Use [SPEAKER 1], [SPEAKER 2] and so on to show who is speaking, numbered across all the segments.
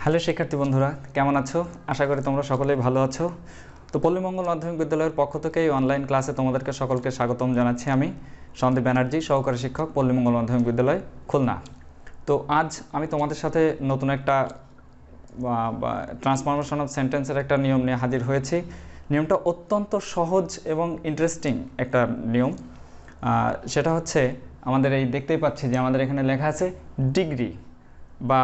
[SPEAKER 1] Hello শিক্ষার্থী বন্ধুরা, কেমন আছো? আশা করি তোমরা সকলেই ভালো আছো। তো পল্লীমঙ্গল মাধ্যমিক বিদ্যালয়ের পক্ষ থেকে এই অনলাইন ক্লাসে তোমাদেরকে সকলকে স্বাগতম জানাচ্ছি। আমি সন্দীপ ব্যানার্জি, সহকারী শিক্ষক, পল্লীমঙ্গল মাধ্যমিক বিদ্যালয়, খুলনা। তো আজ আমি তোমাদের সাথে নতুন একটা ট্রান্সফরমেশন অফ সেন্টেন্সের একটা নিয়ম নিয়ে হাজির হয়েছি। নিয়মটা অত্যন্ত সহজ এবং ইন্টারেস্টিং একটা নিয়ম। সেটা হচ্ছে আমাদের এই দেখতেই পাচ্ছি যে আমাদের এখানে লেখা আছে ডিগ্রি বা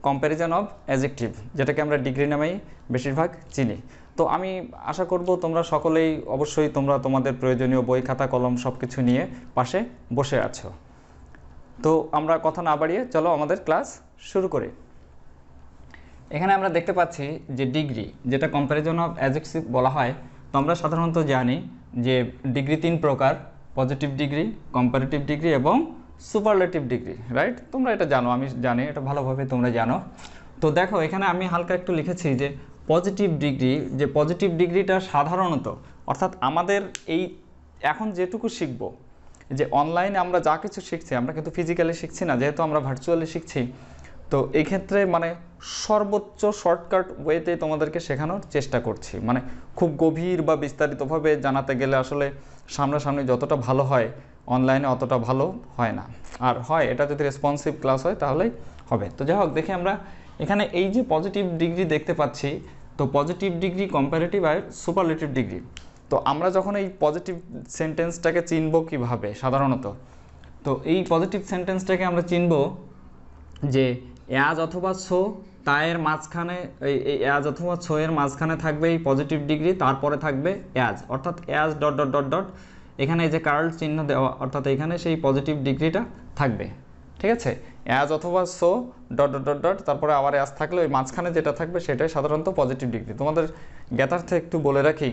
[SPEAKER 1] কম্প্যারিজন অফ অ্যাডজেক্টিভ, যেটাকে আমরা ডিগ্রি নামেই বেশিরভাগ চিনি। তো আমি আশা করব তোমরা সকলেই অবশ্যই তোমরা তোমাদের প্রয়োজনীয় বই, খাতা, কলম সব কিছু নিয়ে পাশে বসে আছো। তো আমরা কথা না বাড়িয়ে চলো আমাদের ক্লাস শুরু করি। এখানে আমরা দেখতে পাচ্ছি যে ডিগ্রি, যেটা কম্প্যারিজন অফ অ্যাডজেক্টিভ বলা হয়। তো আমরা সাধারণত জানি যে ডিগ্রি তিন প্রকার: পজিটিভ ডিগ্রি, কম্পারেটিভ ডিগ্রি এবং সুপারলেটিভ ডিগ্রি, রাইট? তোমরা এটা জানো, আমি জানি, এটা ভালোভাবে তোমরা জানো। তো দেখো এখানে আমি হালকা একটু লিখেছি যে পজিটিভ ডিগ্রি, যে পজিটিভ ডিগ্রিটা সাধারণত, অর্থাৎ আমাদের এই এখন যেটুকু শিখব, যে অনলাইনে আমরা যা কিছু শিখছি, আমরা কিন্তু ফিজিক্যালি শিখছি না, যেহেতু আমরা ভার্চুয়ালি শিখছি। তো এই ক্ষেত্রে মানে সর্বোচ্চ শর্টকাট ওয়েতে তোমাদেরকে শেখানোর চেষ্টা করছি। মানে খুব গভীর বা বিস্তারিতভাবে জানাতে গেলে আসলে সামনাসামনি যতটা ভালো হয় অনলাইনে অতটা ভালো হয় না। আর হয় এটা যদি রেসপন্সিভ ক্লাস হয় তাহলেই হবে। তো যাই হোক, দেখি আমরা এখানে এই যে পজিটিভ ডিগ্রি দেখতে পাচ্ছি, তো পজিটিভ ডিগ্রি, কম্পারেটিভ আর সুপারলেটিভ ডিগ্রি। তো আমরা যখন এই পজিটিভ সেন্টেন্সটাকে চিনব কিভাবে সাধারণত, তো এই পজিটিভ সেন্টেন্সটাকে আমরা চিনব যে অ্যাজ অথবা সো, তায়ের মাঝখানে এই অ্যাজ অথবা সো এর মাঝখানে থাকবে এই পজিটিভ ডিগ্রি, তারপরে থাকবে অ্যাজ, অর্থাৎ as dot dot dot dot, এখানে এই যে কার্ল চিহ্ন দেওয়া, অর্থাৎ এখানে সেই পজিটিভ ডিগ্রিটা থাকবে। ঠিক আছে? অ্যাজ অথবা so dot dot dot dot, তারপরে আবার অ্যাজ থাকলে ওই মাঝখানে যেটা থাকবে সেটাই সাধারণত পজিটিভ ডিগ্রি। তোমাদের জ্ঞাতার্থে একটু বলে রাখি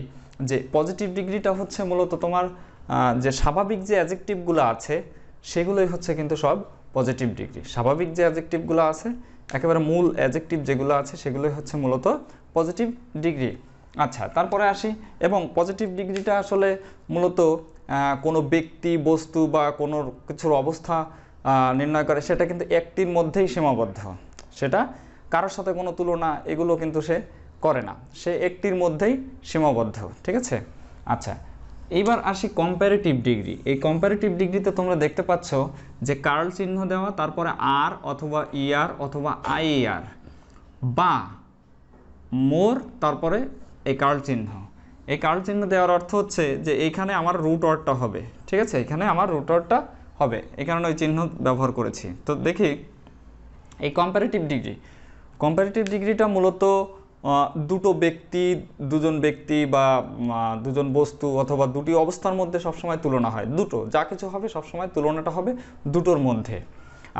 [SPEAKER 1] যে পজিটিভ ডিগ্রিটা হচ্ছে মূলত তোমার যে স্বাভাবিক যে অ্যাডজেক্টিভগুলো আছে সেগুলোই হচ্ছে কিন্তু সব পজিটিভ ডিগ্রি। স্বাভাবিক যে অ্যাডজেক্টিভগুলো আছে, একেবারে মূল অ্যাডজেক্টিভ যেগুলো আছে সেগুলোই হচ্ছে মূলত পজিটিভ ডিগ্রি। আচ্ছা, তারপরে আসি, এবং পজিটিভ ডিগ্রিটা আসলে মূলত কোনো ব্যক্তি, বস্তু বা কোনো কিছুর অবস্থা নির্ণয় করে, সেটা কিন্তু একটির মধ্যেই সীমাবদ্ধ। সেটা কারোর সাথে কোনো তুলনা এগুলো কিন্তু সে করে না, সে একটির মধ্যেই সীমাবদ্ধ। ঠিক আছে? আচ্ছা, এইবার আসি কম্প্যারেটিভ ডিগ্রি। এই কম্প্যারেটিভ ডিগ্রিতে তোমরা দেখতে পাচ্ছ যে কার্ল চিহ্ন দেওয়া, তারপরে আর অথবা ইআর অথবা আইএআর বা মোর, তারপরে এই কার্ল চিহ্ন। এই কার্ল চিহ্ন দেওয়ার অর্থ হচ্ছে যে এইখানে আমার রুট ওয়ার্ডটা হবে। ঠিক আছে? এখানে আমার রুট ওয়ার্ডটা হবে, এই কারণে ওই চিহ্ন ব্যবহার করেছি। তো দেখি এই কম্প্যারেটিভ ডিগ্রিটা মূলত দুটো ব্যক্তি, দুজন ব্যক্তি বা দুজন বস্তু অথবা দুটি অবস্থার মধ্যে সবসময় তুলনা হয়। দুটো যা কিছু হবে সবসময় তুলনাটা হবে দুটোর মধ্যে।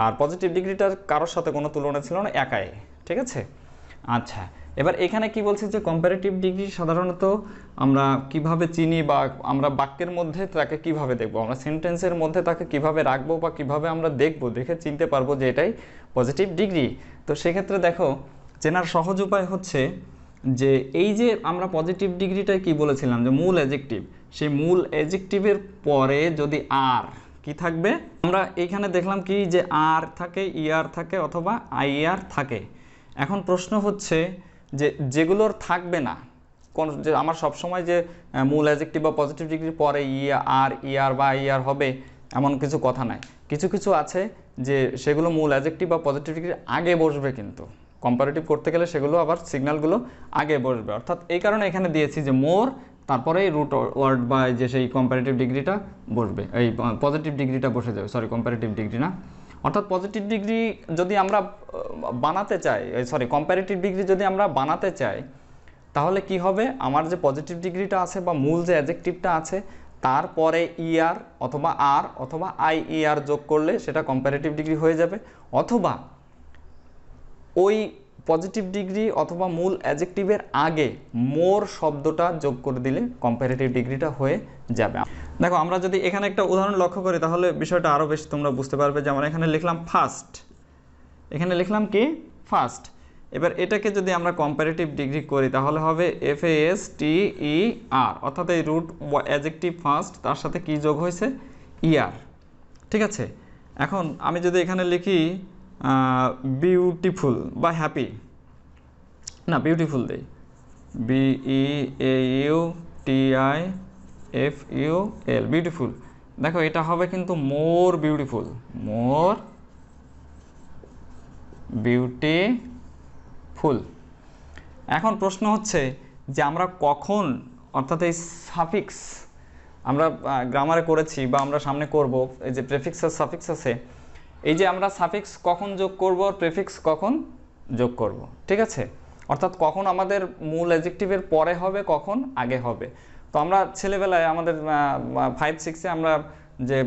[SPEAKER 1] আর পজিটিভ ডিগ্রিটার কারোর সাথে কোনো তুলনা ছিল না, একাই। ঠিক আছে? আচ্ছা, এবার এখানে কি বলছে যে কম্প্যারেটিভ ডিগ্রি সাধারণত আমরা কিভাবে চিনি বা আমরা বাক্যের মধ্যে তাকে কিভাবে দেখব, আমরা সেন্টেন্সের মধ্যে তাকে কিভাবে রাখবো বা কিভাবে আমরা দেখব, দেখে চিনতে পারবো যে এটাই পজিটিভ ডিগ্রি। তো সেক্ষেত্রে দেখো, চেনার সহজ উপায় হচ্ছে যে এই যে আমরা পজিটিভ ডিগ্রিটায় কি বলেছিলাম যে মূল অ্যাডজেক্টিভ, সেই মূল অ্যাডজেক্টিভের পরে যদি আর কি থাকবে, আমরা এইখানে দেখলাম কি যে আর থাকে, ইআর থাকে অথবা আইআর থাকে। এখন প্রশ্ন হচ্ছে যে যেগুলোর থাকবে না, কোন যে আমার সবসময় যে মূল অ্যাডজেক্টিভ বা পজিটিভ ডিগ্রির পরে ইআর বা আইআর হবে এমন কিছু কথা নাই। কিছু কিছু আছে যে সেগুলো মূল অ্যাডজেক্টিভ বা পজিটিভ ডিগ্রির আগে বসবে, কিন্তু কম্পারেটিভ করতে গেলে সেগুলো আবার সিগন্যালগুলো আগে বসবে। অর্থাৎ এই কারণে এখানে দিয়েছি যে মোর, তারপরে রুট ওয়ার্ড বা যে সেই কম্পারেটিভ ডিগ্রিটা বসবে, এই পজিটিভ ডিগ্রিটা বসে যাবে, সরি কম্পারেটিভ ডিগ্রি না। অর্থাৎ পজিটিভ ডিগ্রি যদি আমরা বানাতে চাই, কম্পারেটিভ ডিগ্রি যদি আমরা বানাতে চাই, তাহলে কি হবে, আমার যে পজিটিভ ডিগ্রিটা আছে বা মূল যে অ্যাডজেক্টিভটা আছে তারপরে ইআর অথবা আর অথবা আইইআর যোগ করলে সেটা কম্পারেটিভ ডিগ্রি হয়ে যাবে, অথবা ওই পজিটিভ ডিগ্রি অথবা মূল অ্যাডজেক্টিভের আগে মোর শব্দটা যোগ করে দিলে কম্পারেটিভ ডিগ্রিটা হয়ে যাবে। দেখো, আমরা যদি এখানে একটা উদাহরণ লক্ষ্য করি তাহলে বিষয়টা আরও বেশি তোমরা বুঝতে পারবে। যেমন এখানে লিখলাম ফার্স্ট, এখানে লিখলাম কি ফার্স্ট। এবার এটাকে যদি আমরা কম্পারেটিভ ডিগ্রি করি তাহলে হবে FASTER, অর্থাৎ এই রুট অ্যাডজেক্টিভ ফার্স্ট, তার সাথে কি যোগ হয়েছে, ইআর। ঠিক আছে? এখন আমি যদি এখানে লিখি বিউটিফুল বা হ্যাপি, না বিউটিফুল দেই, BEAUTIFUL, বিউটিফুল। দেখো এটা হবে কিন্তু মোর বিউটিফুল, মোর বিউটিফুল। এখন প্রশ্ন হচ্ছে যে আমরা কখন, অর্থাৎ এই সাফিক্স আমরা গ্রামারে করেছি বা আমরা সামনে করব, এই যে প্রেফিক্স আর সাফিক্স আছে, এই যে আমরা সাফিক্স কখন যোগ করব আর প্রেফিক্স কখন যোগ করব, ঠিক আছে? অর্থাৎ কখন আমাদের মূল অ্যাডজেক্টিভের পরে হবে, কখন আগে হবে। তো আমরা ছেলেবেলায় আমাদের 5-6-এ আমরা যে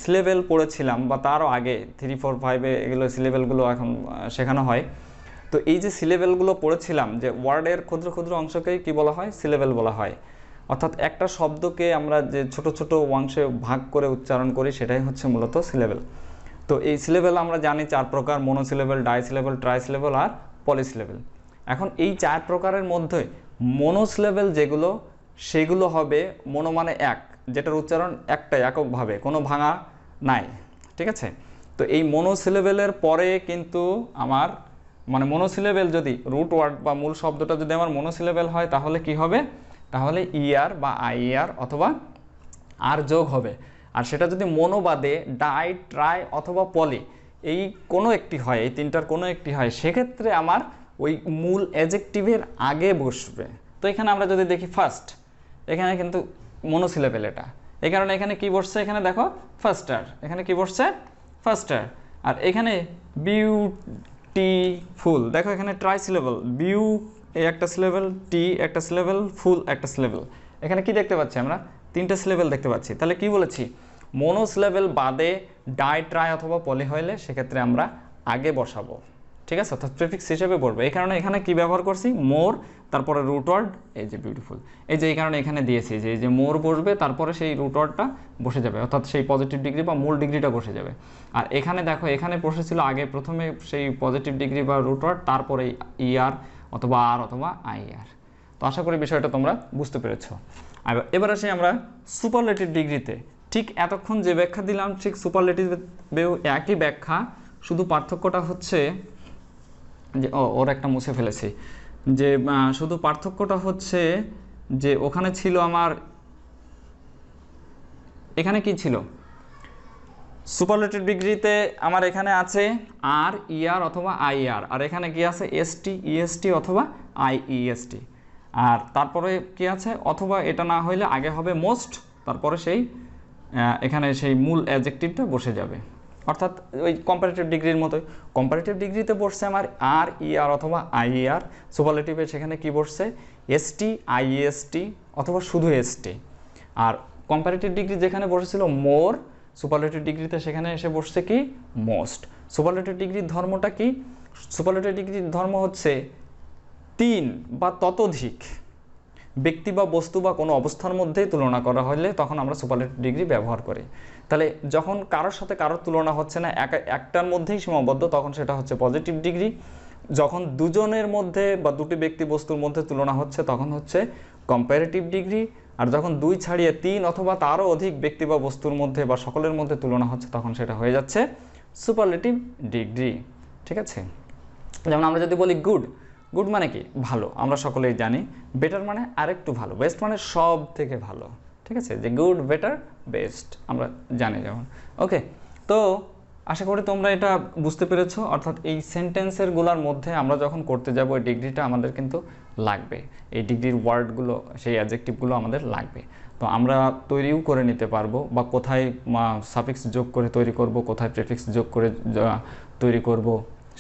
[SPEAKER 1] সিলেবেল পড়েছিলাম বা তারও আগে 3-4-5-এ এগুলো সিলেবেলগুলো এখন শেখানো হয়। তো এই যে সিলেবেলগুলো পড়েছিলাম, যে ওয়ার্ডের ক্ষুদ্র ক্ষুদ্র অংশকেই কি বলা হয়, সিলেবেল বলা হয়। অর্থাৎ একটা শব্দকে আমরা যে ছোট ছোট অংশে ভাগ করে উচ্চারণ করি সেটাই হচ্ছে মূলত সিলেবেল। তো এই সিলেবেল আমরা জানি 4 প্রকার: মনোসিলেবেল, ডাইসিলেবেল, ট্রাইসিলেবেল আর পলিসিলেবেল। এখন এই 4 প্রকারের মধ্যে মনোসিলেবেল যেগুলো, সেগুলো হবে মনো মানে এক, যেটার উচ্চারণ একটাই, এককভাবে, কোনো ভাঙা নাই, ঠিক আছে? তো এই মনোসিলেবেলের পরে কিন্তু আমার মানে মনোসিলেবেল যদি রুট ওয়ার্ড বা মূল শব্দটা যদি আমার মনোসিলেবেল হয় তাহলে কি হবে, তাহলে ইআর বা আইআর অথবা আর যোগ হবে। আর সেটা যদি মনো বাদে ডাই, ট্রাই অথবা পলি এই কোনো একটি হয়, এই তিনটার কোনো একটি হয়, সেক্ষেত্রে আমার ওই মূল অ্যাডজেক্টিভের আগে বসবে। তো এখানে আমরা যদি দেখি ফার্স্ট, এখানে কিন্তু মনোসিলেবেল এটা, এই কারণে এখানে কি বসছে, এখানে দেখো ফার্স্টার, এখানে কি বসছে ফার্স্টার। আর এখানে বিউটিফুল, দেখো এখানে ট্রাইসিলেবল, বিউ একটা সিলেবেল, টি একটা সিলেবেল, ফুল একটা সিলেবেল। এখানে কি দেখতে পাচ্ছি আমরা, 3টে সিলেবেল দেখতে পাচ্ছি। তাহলে কি বলেছি, মনোসিলেবেল বাদে ডাই, ট্রাই অথবা পলি হইলে সেক্ষেত্রে আমরা আগে বসাবো, ঠিক আছে? অর্থাৎ প্রিফিক্স হিসেবে পড়বে। এই কারণে এখানে কি ব্যবহার করছি, মোর, তারপরে রুট ওয়ার্ড, এই যে বিউটিফুল, এই যে এই কারণে এখানে দিয়েছি যে এই যে মোর বসবে, তারপরে সেই রুট ওয়ার্ডটা বসে যাবে, অর্থাৎ সেই পজিটিভ ডিগ্রি বা মূল ডিগ্রিটা বসে যাবে। আর এখানে দেখো এখানে বসেছিল আগে প্রথমে সেই পজিটিভ ডিগ্রি বা রুট ওয়ার্ড, তারপরে ইআর অথবা আর অথবা আইআর। তো আশা করি বিষয়টা তোমরা বুঝতে পেরেছো। এবার আসি আমরা সুপারলেটিভ ডিগ্রিতে। ঠিক এতক্ষণ যে ব্যাখ্যা দিলাম ঠিক সুপারলেটিভেও একই ব্যাখ্যা, শুধু পার্থক্যটা হচ্ছে যে ওর একটা মুছে ফেলেছি, যে শুধু পার্থক্যটা হচ্ছে যে ওখানে ছিল আমার, এখানে কি ছিল, সুপারলেটিভ ডিগ্রিতে আমার এখানে আছে আর, ইআর অথবা আইআর, আর এখানে কি আছে এসটি, ইএসটি অথবা আইইএসটি। আর তারপরে কি আছে, অথবা এটা না হইলে আগে হবে মোস্ট, তারপরে সেই এখানে সেই মূল অ্যাডজেক্টিভটা বসে যাবে। অর্থাৎ ওই কম্পারেটিভ ডিগ্রির মতোই, কম্পারেটিভ ডিগ্রিতে বসছে আমার আর, ইআর অথবা আইআর, সুপারলেটিভে সেখানে কি বসছে এসটি, আইএসটি অথবা শুধু এসটি। আর কম্পারেটিভ ডিগ্রি যেখানে বসেছিল মোর, সুপারলেটিভ ডিগ্রিতে সেখানে এসে বসছে কি মোস্ট। সুপারলেটিভ ডিগ্রির ধর্মটা কি, সুপারলেটিভ ডিগ্রির ধর্ম হচ্ছে 3 বা ততোধিক ব্যক্তি বা বস্তু বা কোনো অবস্থার মধ্যেই তুলনা করা হলে তখন আমরা সুপারলেটিভ ডিগ্রি ব্যবহার করি। তাহলে যখন কারোর সাথে কারোর তুলনা হচ্ছে না, একটার মধ্যেই সীমাবদ্ধ, তখন সেটা হচ্ছে পজিটিভ ডিগ্রি। যখন দুজনের মধ্যে বা দুটি ব্যক্তি বস্তুর মধ্যে তুলনা হচ্ছে তখন হচ্ছে কম্পারেটিভ ডিগ্রি। আর যখন 2 ছাড়িয়ে 3 অথবা তারও অধিক ব্যক্তি বা বস্তুর মধ্যে বা সকলের মধ্যে তুলনা হচ্ছে তখন সেটা হয়ে যাচ্ছে সুপারলেটিভ ডিগ্রি, ঠিক আছে? যেমন আমরা যদি বলি গুড, গুড মানে কি ভালো, আমরা সকলেই জানি। বেটার মানে আরেকটু ভালো, বেস্ট মানে সব থেকে ভালো, ঠিক আছে? যে গুড, বেটার, বেস্ট আমরা জানি যেমন। ওকে, তো আশা করি তোমরা এটা বুঝতে পেরেছো। অর্থাৎ এই সেন্টেন্সের গুলার মধ্যে আমরা যখন করতে যাব এই ডিগ্রিটা আমাদের কিন্তু লাগবে, এই ডিগ্রির ওয়ার্ডগুলো সেই অ্যাডজেক্টিভগুলো আমাদের লাগবে। তো আমরা তৈরিও করে নিতে পারবো, বা কোথায় সাফিক্স যোগ করে তৈরি করব, কোথায় প্রেফিক্স যোগ করে তৈরি করব,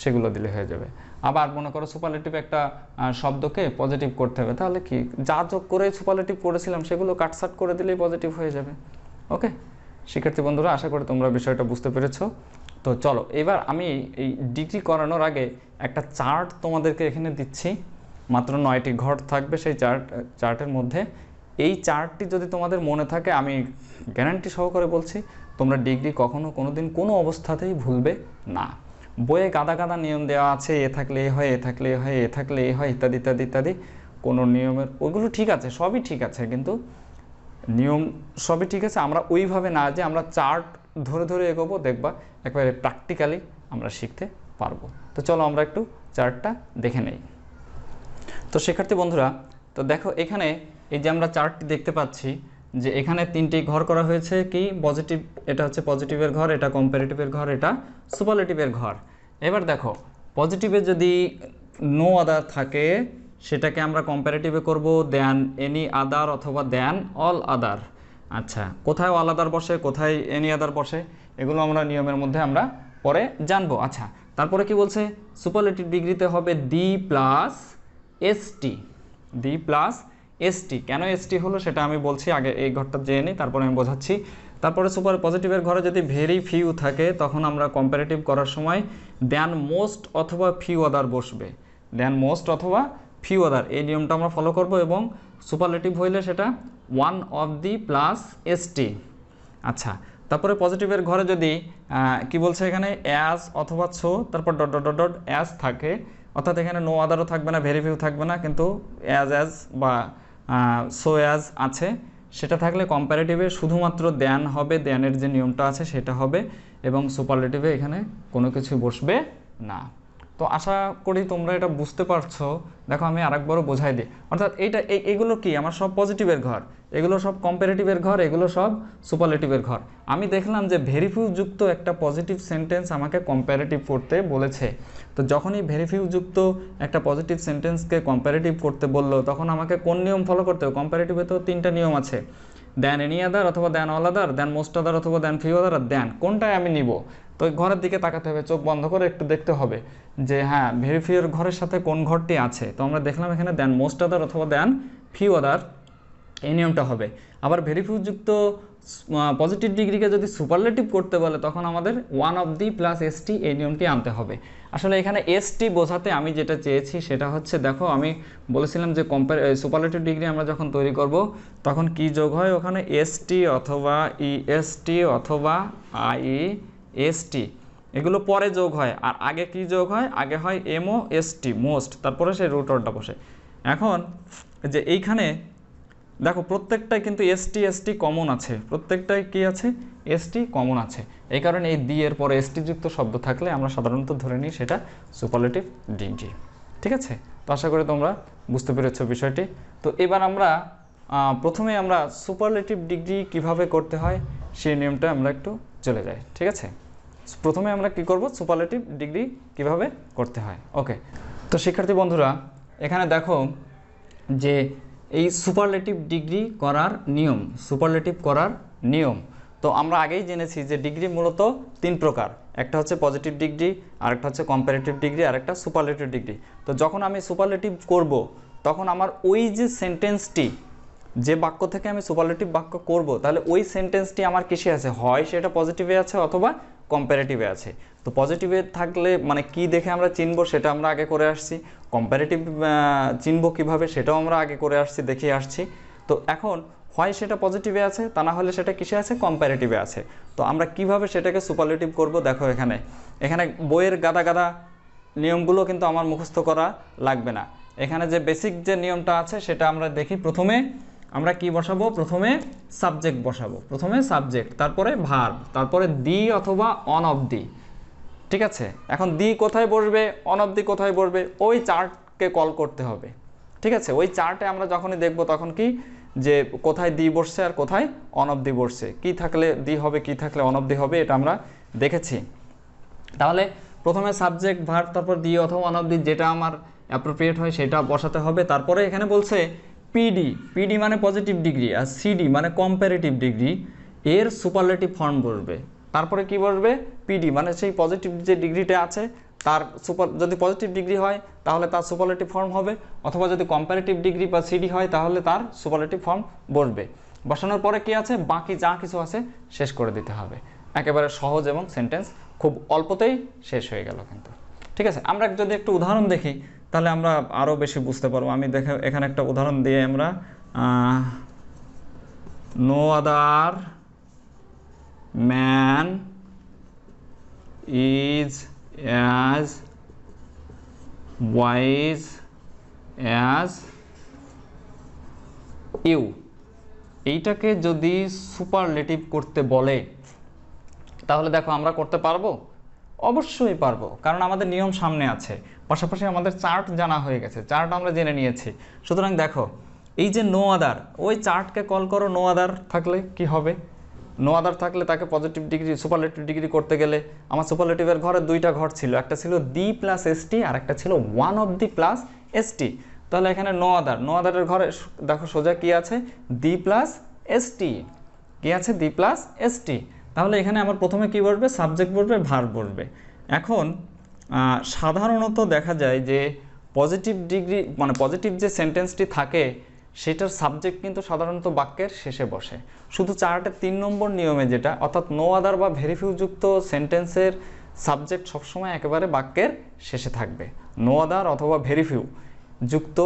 [SPEAKER 1] সেগুলো দিলে হয়ে যাবে। আবার মনে করো সুপারলেটিভ একটা শব্দকে পজিটিভ করতে হবে, তাহলে কি যা যোগ করে সুপারলেটিভ করেছিলাম সেগুলো কাটসাট করে দিলেই পজিটিভ হয়ে যাবে। ওকে শিক্ষার্থী বন্ধুরা, আশা করি তোমরা বিষয়টা বুঝতে পেরেছো। তো চলো এবার আমি এই ডিগ্রি করানোর আগে একটা চার্ট তোমাদেরকে এখানে দিচ্ছি, মাত্র 9টি ঘর থাকবে সেই চার্টের মধ্যে। এই চার্টটি যদি তোমাদের মনে থাকে, আমি গ্যারান্টি সহকারে বলছি তোমরা ডিগ্রি কখনো কোনোদিন কোনো অবস্থাতেই ভুলবে না। বইয়ে গাদা গাদা নিয়ম দেওয়া আছে, এ থাকলে এ হয়, এ থাকলে এ হয়, এ থাকলে এ হয়, ইত্যাদি ইত্যাদি ইত্যাদি। কোনো নিয়মের ওগুলো ঠিক আছে, সবই ঠিক আছে, কিন্তু নিয়ম সবই ঠিক আছে, আমরা ওইভাবে না যে আমরা চার্ট ধরে ধরে এগোবো, দেখবা একবারে প্র্যাকটিক্যালি আমরা শিখতে পারবো। তো চলো আমরা একটু চার্টটা দেখে নেই। তো শিক্ষার্থী বন্ধুরা, তো দেখো এখানে এই যে আমরা চার্টটি দেখতে পাচ্ছি যে এখানে তিনটি ঘর করা হয়েছে, কি পজিটিভ, এটা হচ্ছে পজিটিভের ঘর, এটা কম্পারেটিভের ঘর, এটা সুপারলেটিভের ঘর। এবার দেখো পজিটিভে যদি নো আদার থাকে সেটাকে আমরা কম্পারেটিভে করব দেন এনি আদার অথবা দেন অল আদার। আচ্ছা, কোথায় অল আদার বসে, কোথায় এনি আদার বসে, এগুলো আমরা নিয়মের মধ্যে আমরা পরে জানবো। আচ্ছা, তারপরে কি বলছে, সুপারলেটিভ ডিগ্রিতে হবে দি প্লাস এসটি, দি প্লাস এসটি। কেন এসটি হলো সেটা আমি বলছি, আগে এই ঘরটা জেনে নিই, তারপরে আমি বোঝাচ্ছি। তারপরে সুপার পজিটিভের ঘরে যদি ভেরি ফিউ থাকে তখন আমরা কম্পারেটিভ করার সময় দেন মোস্ট অথবা ফিউ আদার বসবে, দেন মোস্ট অথবা ফিউ আদার, এই নিয়মটা আমরা ফলো করব। এবং সুপারলেটিভ হইলে সেটা one of the plus ST. আচ্ছা, তারপরে পজিটিভের ঘরে যদি কি বলছে এখানে অ্যাজ অথবা ছো, তারপর dot dot dot dot as থাকে, অর্থাৎ এখানে নো আদারও থাকবে না, ভেরি ফিউ থাকবে না, কিন্তু অ্যাজ বা সো অ্যাজ আছে, সেটা থাকলে কম্পারেটিভে শুধুমাত্র দেন হবে, দেনের যে নিয়মটা আছে সেটা হবে, এবং সুপারলেটিভে এখানে কোনো কিছু বসবে না। তো আশা করি তোমরা এটা বুঝতে পারছো। দেখো আমি আরেকবারও বোঝাই দিই, অর্থাৎ এগুলো কি আমার সব পজিটিভের ঘর, এগুলো সব কম্পারেটিভের ঘর, এগুলো সব সুপারলেটিভের ঘর। আমি দেখলাম যে ভেরি ফিউ যুক্ত একটা পজিটিভ সেন্টেন্স আমাকে কম্পারেটিভ করতে বলেছে। তো যখনই ভেরি ফিউ যুক্ত একটা পজিটিভ সেন্টেন্সকে কম্পারেটিভ করতে বললো তখন আমাকে কোন নিয়ম ফলো করতে হবে? কম্পারেটিভে তো তিনটা নিয়ম আছে, দেন এনি আদার অথবা দেন অল আদার, দেন মোস্ট আদার অথবা দেন ফিউ আদার, আর দেন কোনটায় আমি নিব। তো ঘরের দিকে তাকাতে হবে, চোখ বন্ধ করে একটু দেখতে হবে যে হ্যাঁ ভেরি ফিউর ঘরের সাথে কোন ঘরটি আছে। তো আমরা দেখলাম এখানে দেন মোস্ট আদার অথবা দেন ফিউ আদার, এই নিয়মটা হবে। আবার ভেরি ফিউ যুক্ত পজিটিভ ডিগ্রিকে যদি সুপারলেটিভ করতে বলে তখন আমাদের one of the plus ST, এই নিয়মটি আনতে হবে। আসলে এখানে এসটি বোঝাতে আমি যেটা চেয়েছি সেটা হচ্ছে, দেখো আমি বলেছিলাম যে সুপারলেটিভ ডিগ্রি আমরা যখন তৈরি করব তখন কি যোগ হয় ওখানে, এসটি অথবা ইএসটি অথবা আইএসটি, এগুলো পরে যোগ হয়। আর আগে কি যোগ হয়? আগে হয় এমও এসটি, মোস্ট, তারপরে সেই রুট অর্ডার বসে। এখন যে এইখানে দেখো প্রত্যেকটাই কিন্তু এসটি কমন আছে, প্রত্যেকটাই কি আছে? এসটি কমন আছে। এই কারণে এই দি এর পরে এসটি যুক্ত শব্দ থাকলে আমরা সাধারণত ধরে নিই সেটা সুপারলেটিভ ডিগ্রি। ঠিক আছে? তো আশা করি তোমরা বুঝতে পেরেছো বিষয়টি। তো এবার আমরা প্রথমে আমরা সুপারলেটিভ ডিগ্রি কিভাবে করতে হয় সেই নিয়মটা আমরা একটু চলে যাই। ঠিক আছে? প্রথমে আমরা কি করব, সুপারলেটিভ ডিগ্রি কিভাবে করতে হয়। ওকে, তো শিক্ষার্থী বন্ধুরা এখানে দেখো যে এই সুপারলেটিভ ডিগ্রি করার নিয়ম, সুপারলেটিভ করার নিয়ম তো আমরা আগেই জেনেছি যে ডিগ্রি মূলত তিন প্রকার, একটা হচ্ছে পজিটিভ ডিগ্রি, আরেকটা হচ্ছে কম্পারেটিভ ডিগ্রি, আর একটা সুপারলেটিভ ডিগ্রি। তো যখন আমি সুপারলেটিভ করব তখন আমার ওই যে সেন্টেন্সটি, যে বাক্য থেকে আমি সুপারলেটিভ বাক্য করব, তাহলে ওই সেন্টেন্সটি আমার কিসে আছে? হয় সেটা পজিটিভে আছে অথবা কম্পারেটিভে আছে। তো পজিটিভে থাকলে মানে কি দেখে আমরা চিনব সেটা আমরা আগে করে আসছি, কম্পারেটিভ চিনব কিভাবে সেটাও আমরা আগে করে আসছি, দেখিয়ে আসছি। তো এখন হয় সেটা পজিটিভে আছে, তা না হলে সেটা কিসে আছে? কম্পারেটিভে আছে। তো আমরা কিভাবে সেটাকে সুপারলেটিভ করব, দেখো এখানে বইয়ের গাদা গাদা নিয়মগুলো কিন্তু আমার মুখস্থ করা লাগবে না। এখানে যে বেসিক যে নিয়মটা আছে সেটা আমরা দেখি। প্রথমে আমরা কি বসাবো? প্রথমে সাবজেক্ট বসাবো, প্রথমে সাবজেক্ট, তারপরে ভার্ব, তারপরে দি অথবা অন অফ দি। ঠিক আছে? এখন দি কোথায় বসবে, অন অফ দি কোথায় বসবে, ওই চার্টকে কল করতে হবে। ঠিক আছে? ওই চার্টে আমরা যখনই দেখব তখন কি যে কোথায় দি বসছে আর কোথায় অন অফ দি বসছে, কি থাকলে দি হবে, কি থাকলে অন অফ দি হবে, এটা আমরা দেখেছি। তাহলে প্রথমে সাবজেক্ট, ভার্ব, তারপর দি অথবা অন অফ দি, যেটা আমার অ্যাপ্রোপ্রিয়েট হয় সেটা বসাতে হবে। তারপরে এখানে বলছে পিডি মানে পজিটিভ ডিগ্রি, আর সিডি মানে কম্পারেটিভ ডিগ্রি, এর সুপারলেটিভ ফর্ম বসবে। তারপরে কি বসবে? পিডি মানে সেই পজিটিভ যে ডিগ্রিটা আছে তার যদি পজিটিভ ডিগ্রি হয় তাহলে তার সুপারলেটিভ ফর্ম হবে, অথবা যদি কম্পারেটিভ ডিগ্রি বা সিডি হয় তাহলে তার সুপারলেটিভ ফর্ম বসবে। বসানোর পরে কি আছে? বাকি যা কিছু আছে শেষ করে দিতে হবে। একেবারে সহজ এবং সেন্টেন্স খুব অল্পতেই শেষ হয়ে গেল কিন্তু। ঠিক আছে? আমরা যদি একটু উদাহরণ দেখি তাহলে আমরা আরও বেশি বুঝতে পারবো। আমি দেখে এখানে একটা উদাহরণ দিয়ে আমরা no other man is as wise as you, এইটাকে যদি সুপারলেটিভ করতে বলে তাহলে দেখো আমরা করতে পারবো? অবশ্যই পারবো, কারণ আমাদের নিয়ম সামনে আছে, পাশাপাশি আমাদের চার্ট জানা হয়ে গেছে, চার্ট আমরা জেনে নিয়েছি। সুতরাং দেখো এই যে নো আদার, ওই চার্টকে কল করো, নো আদার থাকলে কি হবে, নো আদার থাকলে তাকে পজিটিভ ডিগ্রি সুপারলেটিভ ডিগ্রি করতে গেলে আমার সুপারলেটিভের ঘরে দুইটা ঘর ছিল, একটা ছিল দি প্লাস এসটি আর একটা ছিল one of the plus ST. তাহলে এখানে নো আদার, নো আদারের ঘরে দেখো সোজা কি আছে, দি প্লাস এসটি, কি আছে, দি প্লাস এসটি। তাহলে এখানে আমার প্রথমে কি বসবে, সাবজেক্ট বসবে, ভার্ব বসবে। এখন সাধারণত দেখা যায় যে পজিটিভ ডিগ্রি মানে পজিটিভ যে সেন্টেন্সটি থাকে সেটার সাবজেক্ট কিন্তু সাধারণত বাক্যের শেষে বসে। শুধু চার্টের 3 নম্বর নিয়মে যেটা, অর্থাৎ নো আদার বা ভেরি ফিউ যুক্ত সেন্টেন্সের সাবজেক্ট সবসময় একেবারে বাক্যের শেষে থাকবে। নো আদার অথবা ভেরি ফিউ যুক্ত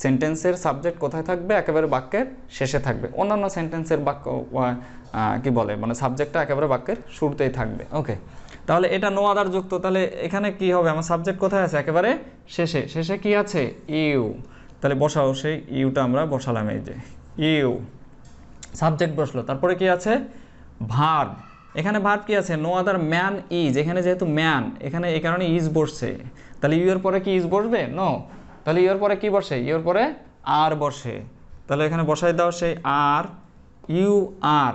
[SPEAKER 1] সেন্টেন্সের সাবজেক্ট কোথায় থাকবে, একেবারে বাক্যের শেষে থাকবে। অন্যান্য সেন্টেন্সের বাক্য কি বলে মানে সাবজেক্টটা একেবারে বাক্যের শুরুতেই থাকবে। ওকে, তাহলে এটা নো আদার যুক্ত, তাহলে এখানে কি হবে, আমার সাবজেক্ট কোথায় আছে, একেবারে শেষে। শেষে কি আছে, ইউ। তাহলে বসাও, সেই ইউটা আমরা বসালাম, এই যে ইউ, সাবজেক্ট বসলো। তারপরে কি আছে, ভার্ব। এখানে ভার্ব কি আছে, নো আদার ম্যান ইজ, এখানে যেহেতু ম্যান, এখানে এই কারণে ইজ বসছে, তাহলে ইউ এর পরে কি ইজ বসবে, নো। তাহলে ইউ এর পরে কি বসে, ইউ এর পরে আর বসে। তাহলে এখানে বসাই দাও সেই আর, ইউ আর,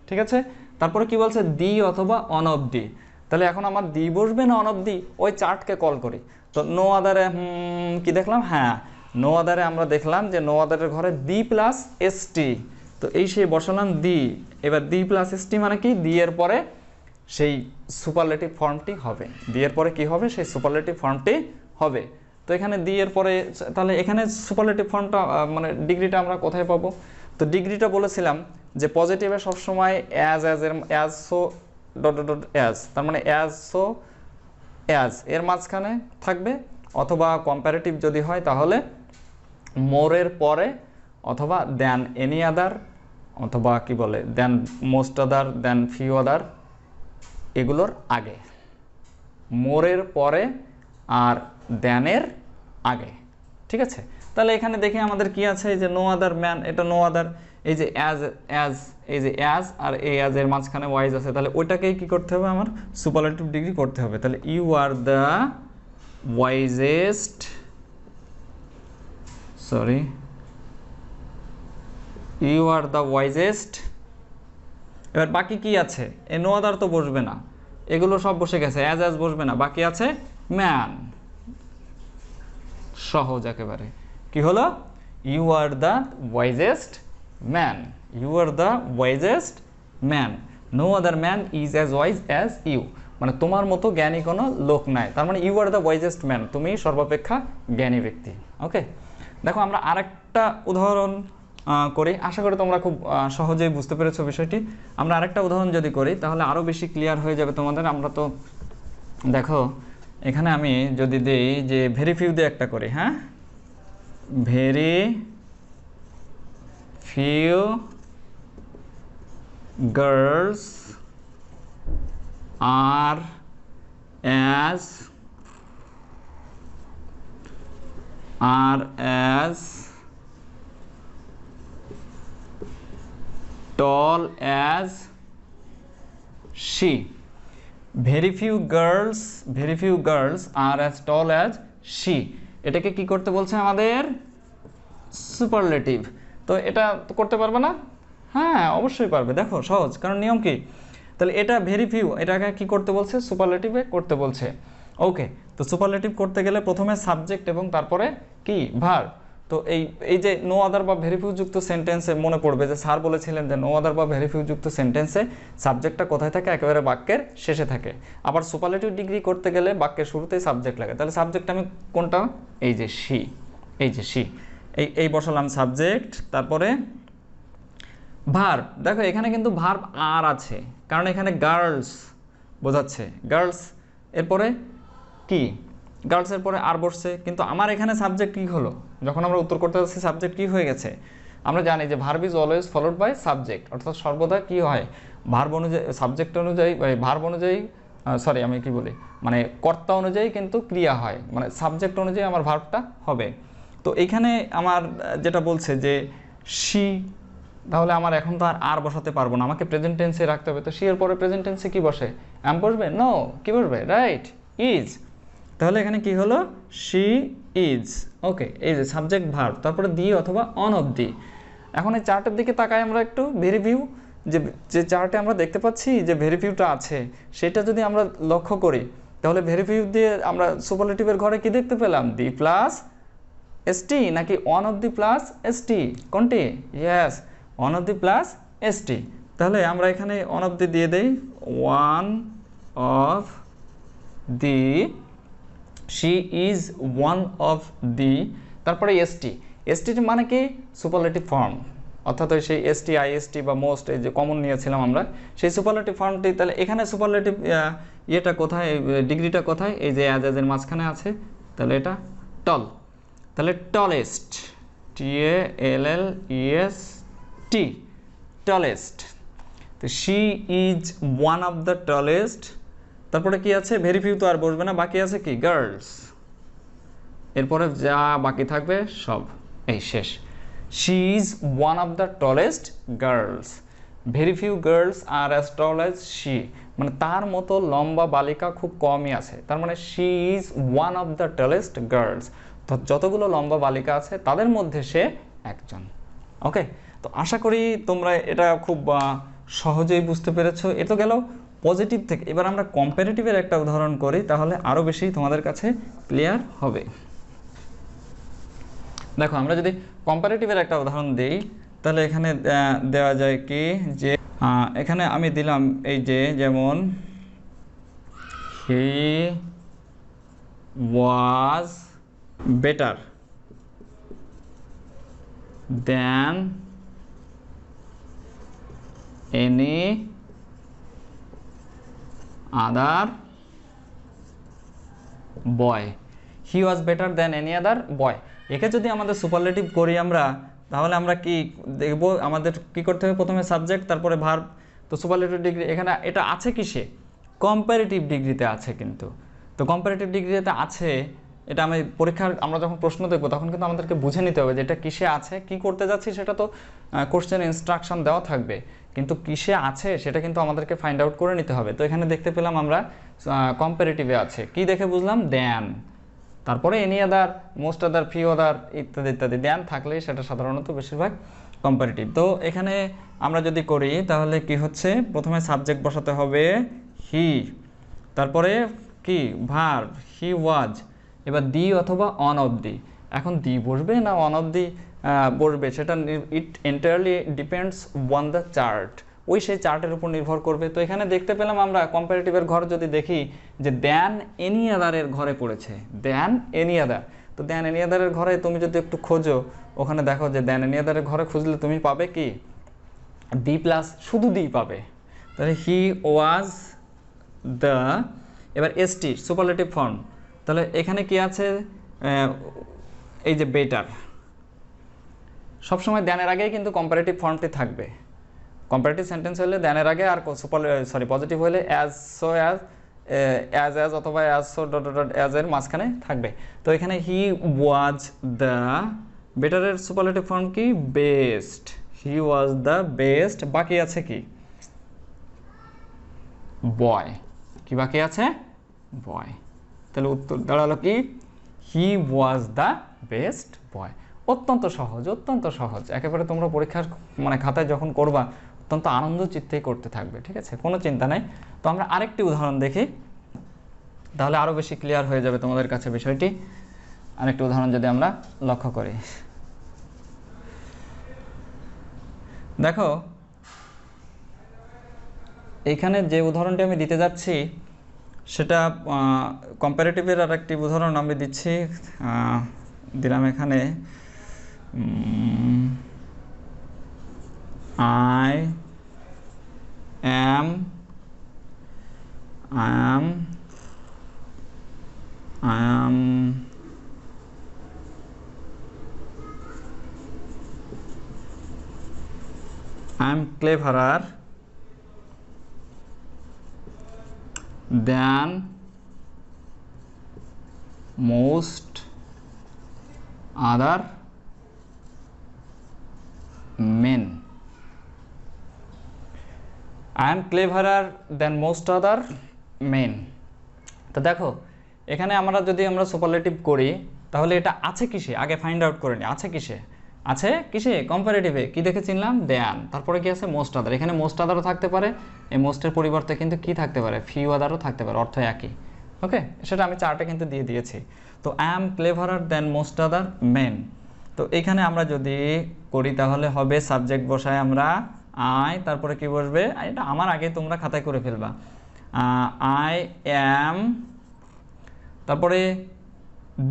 [SPEAKER 1] ঠিক আছে। তারপরে কি বলছে, দি অথবা অন অফ দি। তাহলে এখন আমার দি বসবে না অন অফ দি, ওই চার্টকে কল করি। তো নো আদারে কি দেখলাম, হ্যাঁ নো আদারে আমরা দেখলাম যে নো আদারের ঘরে দি প্লাস এসটি, তো এই সেই বসালাম দি। এবার দি প্লাস এসটি মানে কি, দি এর পরে সেই সুপারলেটিভ ফর্মটি হবে, দি এর পরে কি হবে, সেই সুপারলেটিভ ফর্মটি হবে। তো এখানে দি এর পরে, তাহলে এখানে সুপারলেটিভ ফর্মটা মানে ডিগ্রিটা আমরা কোথায় পাবো, তো ডিগ্রিটা বলেছিলাম যে পজিটিভে সবসময় অ্যাজ এর as so dot dot dot as, তার মানে অ্যাজ সো অ্যাজ এর মাঝখানে থাকবে, অথবা কম্পারেটিভ যদি হয় তাহলে মোরের পরে, অথবা দেন এনি আদার, অথবা কি বলে দেন মোস্ট আদার, দেন ফিউ আদার, এগুলোর আগে, মোরের পরে আর দেনের আগে, ঠিক আছে। তাহলে এখানে দেখে আমাদের কি আছে, এই যে নো আদার ম্যান, এটা নো আদার, এই যে অ্যাজ অ্যাজ, এই যে অ্যাজ আর এই অ্যাজ এর মাঝখানে ওয়াইজ আছে, তাহলে ওইটাকেই কি করতে হবে, আমার সুপারলেটিভ ডিগ্রি করতে হবে। তাহলে you are the wisest, sorry, you are the wisest. এবার বাকি কি আছে, এ নো আদার তো বসবে না, এগুলো সব বসে গেছে, অ্যাজ অ্যাজ বসবে না, বাকি আছে ম্যান। সহজ একেবারে, কি হলো, you are the wisest man, you are the wisest man, no other man is as wise as you, মানে তোমার মতো জ্ঞানী কোনো লোক নাই, তার মানে you are the wisest man, তুমি সর্বাপেক্ষা জ্ঞানী ব্যক্তি। ওকে, দেখো আমরা আরেকটা উদাহরণ করি, আশা করি তোমরা খুব সহজেই বুঝতে পেরেছো বিষয়টি। আমরা আরেকটা উদাহরণ যদি করি তাহলে আরও বেশি ক্লিয়ার হয়ে যাবে তোমাদের। আমরা তো দেখো এখানে আমি যদি দিই যে ভেরি ফিউ দিয়ে একটা করি, হ্যাঁ, very few girls are as tall as she. Very few girls are as tall as she. এটাকে কি করতে বলছে আমাদের, সুপারলেটিভ। তো এটা তো করতে পারবে না, হ্যাঁ অবশ্যই পারবে, দেখো সহজ, কারণ নিয়ম কি, তাহলে এটা ভেরি ফিউ, এটাকে কি করতে বলছে, সুপারলেটিভে করতে বলছে। ওকে, তো সুপারলেটিভ করতে গেলে প্রথমে সাবজেক্ট এবং তারপরে কি, ভার্ব। তো এই যে নো আদার বা ভেরি ফিউ যুক্ত সেন্টেন্সে মনে পড়বে যে স্যার বলেছিলেন যে নো আদার বা ভেরি ফিউ যুক্ত সেন্টেন্সে সাবজেক্টটা কোথায় থাকে, একেবারে বাক্যের শেষে থাকে। আবার সুপারলেটিভ ডিগ্রি করতে গেলে বাক্যের শুরুতেই সাবজেক্ট লাগে। তাহলে সাবজেক্ট আমি কোনটা, এই যে শি, এই যে শি, এই বসালাম সাবজেক্ট। তারপরে ভার্ব, দেখো এখানে কিন্তু ভার্ব আর আছে, কারণ এখানে গার্লস বোঝাচ্ছে, গার্লস এরপরে কি, গার্লসের পরে আর বসছে, কিন্তু আমার এখানে সাবজেক্ট কি হলো, যখন আমরা উত্তর করতে যাচ্ছি সাবজেক্ট কি হয়ে গেছে। আমরা জানি যে verb is always followed by subject, অর্থাৎ সর্বদা কি হয়, ভার্ব অনুযায়ী, সাবজেক্ট অনুযায়ী, ভার্ব অনুযায়ী, সরি আমি কি বলি, মানে কর্তা অনুযায়ী কিন্তু ক্রিয়া হয়, মানে সাবজেক্ট অনুযায়ী আমার ভার্বটা হবে। তো এখানে আমার যেটা বলছে যে শি তাহলে আমার এখন তো আর বসাতে পারবো না, আমাকে প্রেজেন্ট টেন্সে রাখতে হবে। তো শি এর পরে প্রেজেন্ট টেন্সে কি বসে? অ্যাম বসবে? নো, কি বসবে? Right, is. তাহলে এখানে কি হলো? She is. ওকে, এই যে সাবজেক্ট ভার্ব, তারপরে দি অথবা অন অফ দি। এখন এই চার্টের দিকে তাকাই আমরা একটু, ভেরি ভিউ, যে চার্টে আমরা দেখতে পাচ্ছি যে ভেরি ভিউটা আছে, সেটা যদি আমরা লক্ষ্য করি তাহলে ভেরি ভিউ দিয়ে আমরা সুপারলেটিভের ঘরে কি দেখতে পেলাম? দি প্লাস এসটি নাকি one of the plus ST? কোনটি? Yes, one of the plus ST. তাহলে আমরা এখানে ওয়ান অফ দি দিয়ে দেই, one of the, she is one of the, তারপরে এসটি। এসটি মানে কি? সুপারলেটিভ ফর্ম, অর্থাৎ ওই সেই এসটি, আইএসটি বা মোস্ট, এই যে কমন নিয়েছিলাম আমরা, সেই সুপারলেটিভ ফর্মটি। তাহলে এখানে সুপারলেটিভ ইয়েটা কোথায়, ডিগ্রিটা কোথায়? এই যে অ্যাজ এর মাঝখানে আছে, তাহলে এটা টল। তাহলে টলেস্ট, TALLEST, টলেস্ট। তো she is one of the tallest. তারপরে কি আছে? ভেরি ফিউ তো আর বসবে না, বাকি আছে কি? গার্লস। এরপরে যা বাকি থাকবে সব এই শেষ। She is one of the tallest girls. Very few girls are as tall as she, মানে তার মতো লম্বা বালিকা খুব কমই আছে। তার মানে she is one of the tallest girls, তো যতগুলো লম্বা বালিকা আছে তাদের মধ্যে সে একজন। ওকে, তো আশা করি তোমরা এটা খুব সহজেই বুঝতে পেরেছো। এ তো গেল পজিটিভ থেকে। এবার আমরা কম্পারেটিভের একটা উদাহরণ করি, তাহলে আরও বেশি তোমাদের কাছে ক্লিয়ার হবে। দেখো, আমরা যদি কম্পারেটিভের একটা উদাহরণ দিই, তাহলে এখানে দেওয়া যায় কি, যে এখানে আমি দিলাম এই যে, যেমন he was better than any other boy. He was better than any other boy. একে যদি আমাদের সুপারলেটিভ করি আমরা, তাহলে আমরা কি দেখব? আমাদের কি করতে হবে? প্রথমে সাবজেক্ট, তারপরে ভার্ব। তো সুপারলেটিভ ডিগ্রি এখানে এটা আছে কিসে? কম্পারেটিভ ডিগ্রিতে আছে কিন্তু। তো কম্পারেটিভ ডিগ্রিতে আছে, এটা আমি পরীক্ষার আমরা যখন প্রশ্ন দেখবো তখন কিন্তু আমাদেরকে বুঝে নিতে হবে যে এটা কিসে আছে, কি করতে যাচ্ছি সেটা তো কোশ্চেন ইনস্ট্রাকশন দেওয়া থাকবে, কিন্তু কিসে আছে সেটা কিন্তু আমাদেরকে ফাইন্ড আউট করে নিতে হবে। তো এখানে দেখতে পেলাম আমরা কম্পারেটিভে আছে, কি দেখে বুঝলাম? দেন, তারপরে any other, most other, few other ইত্যাদি ইত্যাদি। দেন থাকলে সেটা সাধারণত বেশিরভাগ কম্পারেটিভ। তো এখানে আমরা যদি করি তাহলে কি হচ্ছে? প্রথমে সাবজেক্ট বসাতে হবে হি, তারপরে কি? ভার্ব হি ওয়াজ। এবার দি অথবা অন অফ দি। এখন দি বসবে না অন অফ দি বসবে, সেটা it entirely depends on the chart, ওই সেই চার্টের উপর নির্ভর করবে। তো এখানে দেখতে পেলাম আমরা কম্পারেটিভের ঘর যদি দেখি যে দ্যান এনি আদারের ঘরে পড়েছে, দ্যান এনি আদার। তো দ্যান এনি আদারের ঘরে তুমি যদি একটু খোঁজো, ওখানে দেখো যে দ্যান এনি আদারের ঘরে খুঁজলে তুমি পাবে কি? দি প্লাস, শুধু দি পাবে। তাহলে হি ওয়াজ দ্য, এবার এসটি সুপারলেটিভ ফর্ম। তাহলে এখানে কি আছে? এই যে বেটার, সবসময় দ্যানের আগেই কিন্তু কম্পারেটিভ ফর্মটি থাকবে। কম্পারেটিভ সেন্টেন্স হলে দ্যানের আগে, আর পজিটিভ হলে অ্যাজ সো অ্যাজ অথবা as so dot dot as এর মাঝখানে থাকবে। তো এখানে হি ওয়াজ দ্য, বেটারের সুপারলেটিভ ফর্ম কি? Best. He was the best. বাকি আছে কি? বয়। কি বাকি আছে? বয়। তাহলে উত্তর দাঁড়ালো কি? হি ওয়াজ দ্য বেস্ট বয়। অত্যন্ত সহজ, অত্যন্ত সহজ। একেবারে তোমরা পরীক্ষার মানে খাতায় যখন করবা অত্যন্ত আনন্দ চিত্তেই করতে থাকবে, ঠিক আছে? কোনো চিন্তা নাই। তো আমরা আরেকটি উদাহরণ দেখি, তাহলে আরও বেশি ক্লিয়ার হয়ে যাবে তোমাদের কাছে বিষয়টি। আরেকটি উদাহরণ যদি আমরা লক্ষ্য করি, দেখো এইখানে যে উদাহরণটি আমি দিতে যাচ্ছি সেটা কম্পারেটিভের আর একটি উদাহরণ আমি দিচ্ছি, দিলাম এখানে I am cleverer than most other men. I am cleverer than most other men. তো দেখো এখানে আমরা যদি আমরা সুপারলেটিভ করি তাহলে এটা আছে কিসে, আগে ফাইন্ড আউট করে নিই। আছে কিসে? আছে কিসে? কম্পারেটিভে। কি দেখে চিনলাম? দেন। তারপরে কি আছে? Most other. এখানে মোস্ট আদারও থাকতে পারে, এই মোস্টের পরিবর্তে কিন্তু কি থাকতে পারে? ফিউ আদারও থাকতে পারে, অর্থ একই। ওকে, সেটা আমি চার্টে কিন্তু দিয়ে দিয়েছি। তো I am cleverer than most other men. তো এখানে আমরা যদি করি তাহলে হবে সাবজেক্ট বসায় আমরা আই, তারপরে কি বসবে? এটা আমার আগে তোমরা খাতায় করে ফেলবা। আই অ্যাম, তারপরে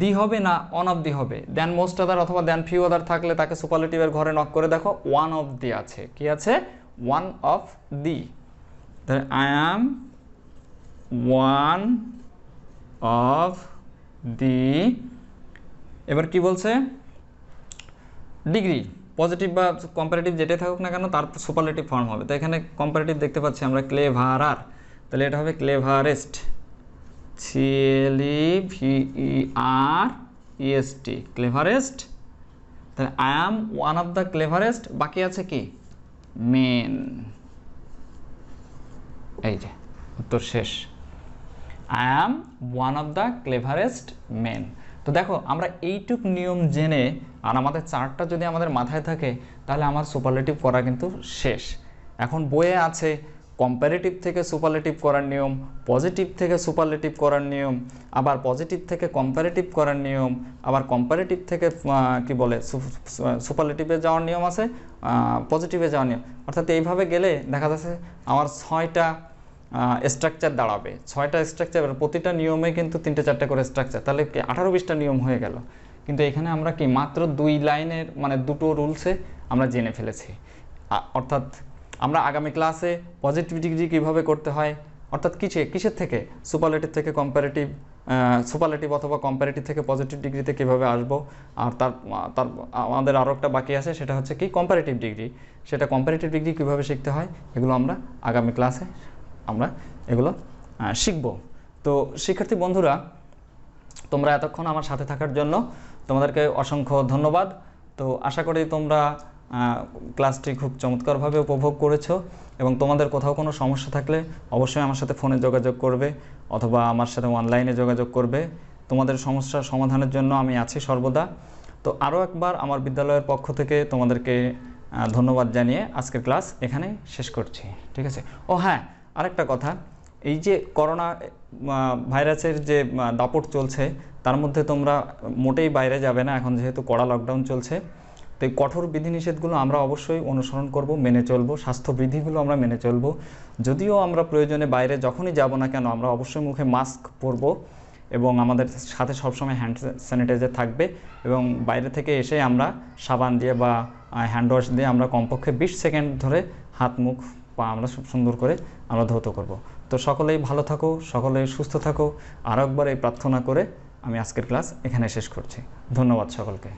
[SPEAKER 1] দি হবে না অন অফ দি হবে? দেন মোস্ট আদার অথবা দেন ফিউ আদার থাকলে তাকে সুপারলেটিভের ঘরে নক করে দেখো, ওয়ান অফ দি আছে। কি আছে? One of the. তাহলে I am one of the. এবার কি বলছে? ডিগ্রি, পজিটিভ বা কম্পারেটিভ যেটাই থাকুক না কেন তার সুপারলেটিভ ফর্ম হবে। তো এখানে কম্পারেটিভ দেখতে পাচ্ছি আমরা ক্লেভারার, তাহলে এটা হবে ক্লেভারেস্ট, CLEVEREST, ক্লেভারেস্ট। তাহলে I am one of the cleverest, বাকি আছে কি? মেন। এই যে উত্তর শেষ। I am one of the cleverest men. তো দেখো আমরা এইটুক নিয়ম জেনে আর আমাদের চার্টটা যদি আমাদের মাথায় থাকে তাহলে আমার সুপারলেটিভ করা কিন্তু শেষ। এখন বইয়ে আছে কম্পারেটিভ থেকে সুপারলেটিভ করার নিয়ম, পজিটিভ থেকে সুপারলেটিভ করার নিয়ম, আবার পজিটিভ থেকে কম্পারেটিভ করার নিয়ম, আবার কম্পারেটিভ থেকে কি বলে সুপারলেটিভে যাওয়ার নিয়ম আছে, পজিটিভে যাওয়ার নিয়ম। অর্থাৎ এইভাবে গেলে দেখা যাচ্ছে আমার 6টা স্ট্রাকচার দাঁড়াবে। 6টা স্ট্রাকচার, প্রতিটা নিয়মে কিন্তু 3টে-4টে করে স্ট্রাকচার, তাহলে 18-20টা নিয়ম হয়ে গেল। কিন্তু এখানে আমরা কি মাত্র 2 লাইনের মানে 2টো রুলসে আমরা জেনে ফেলেছি। অর্থাৎ আমরা আগামী ক্লাসে পজিটিভ ডিগ্রি কীভাবে করতে হয়, অর্থাৎ কিসের থেকে? সুপারলেটিভ থেকে কম্পারেটিভ, সুপারলেটিভ অথবা কম্পারেটিভ থেকে পজিটিভ ডিগ্রিতে কীভাবে আসবো। আর তার আমাদের আরও একটা বাকি আছে, সেটা হচ্ছে কি? Comparative degree. সেটা কম্পারেটিভ ডিগ্রি কীভাবে শিখতে হয় এগুলো আমরা আগামী ক্লাসে আমরা এগুলো শিখব। তো শিক্ষার্থী বন্ধুরা, তোমরা এতক্ষণ আমার সাথে থাকার জন্য তোমাদেরকে অসংখ্য ধন্যবাদ। তো আশা করি তোমরা ক্লাসটি খুব চমৎকারভাবে উপভোগ করেছো এবং তোমাদের কোথাও কোনো সমস্যা থাকলে অবশ্যই আমার সাথে ফোনে যোগাযোগ করবে অথবা আমার সাথে অনলাইনে যোগাযোগ করবে। তোমাদের সমস্যার সমাধানের জন্য আমি আছি সর্বদা। তো আরও একবার আমার বিদ্যালয়ের পক্ষ থেকে তোমাদেরকে ধন্যবাদ জানিয়ে আজকের ক্লাস এখানে শেষ করছি। ঠিক আছে? ও হ্যাঁ, আরেকটা কথা, এই যে করোনা ভাইরাসের যে দাপট চলছে তার মধ্যে তোমরা মোটেই বাইরে যাবে না, এখন যেহেতু কড়া লকডাউন চলছে। তো এই কঠোর বিধিনিষেধগুলো আমরা অবশ্যই অনুসরণ করব, মেনে চলবো, স্বাস্থ্যবিধিগুলো আমরা মেনে চলবো। যদিও আমরা প্রয়োজনে বাইরে যখনই যাব না কেন আমরা অবশ্যই মুখে মাস্ক পরব এবং আমাদের সাথে সবসময় হ্যান্ড স্যানিটাইজার থাকবে এবং বাইরে থেকে এসে আমরা সাবান দিয়ে বা হ্যান্ড ওয়াশ দিয়ে আমরা কমপক্ষে 20 সেকেন্ড ধরে হাত মুখ পা আমরা সুন্দর করে আমরা ধৌত করব। তো সকলেই ভালো থাকো, সকলেই সুস্থ থাকো। আরও একবার এই প্রার্থনা করে আমি আজকের ক্লাস এখানে শেষ করছি। ধন্যবাদ সকলকে।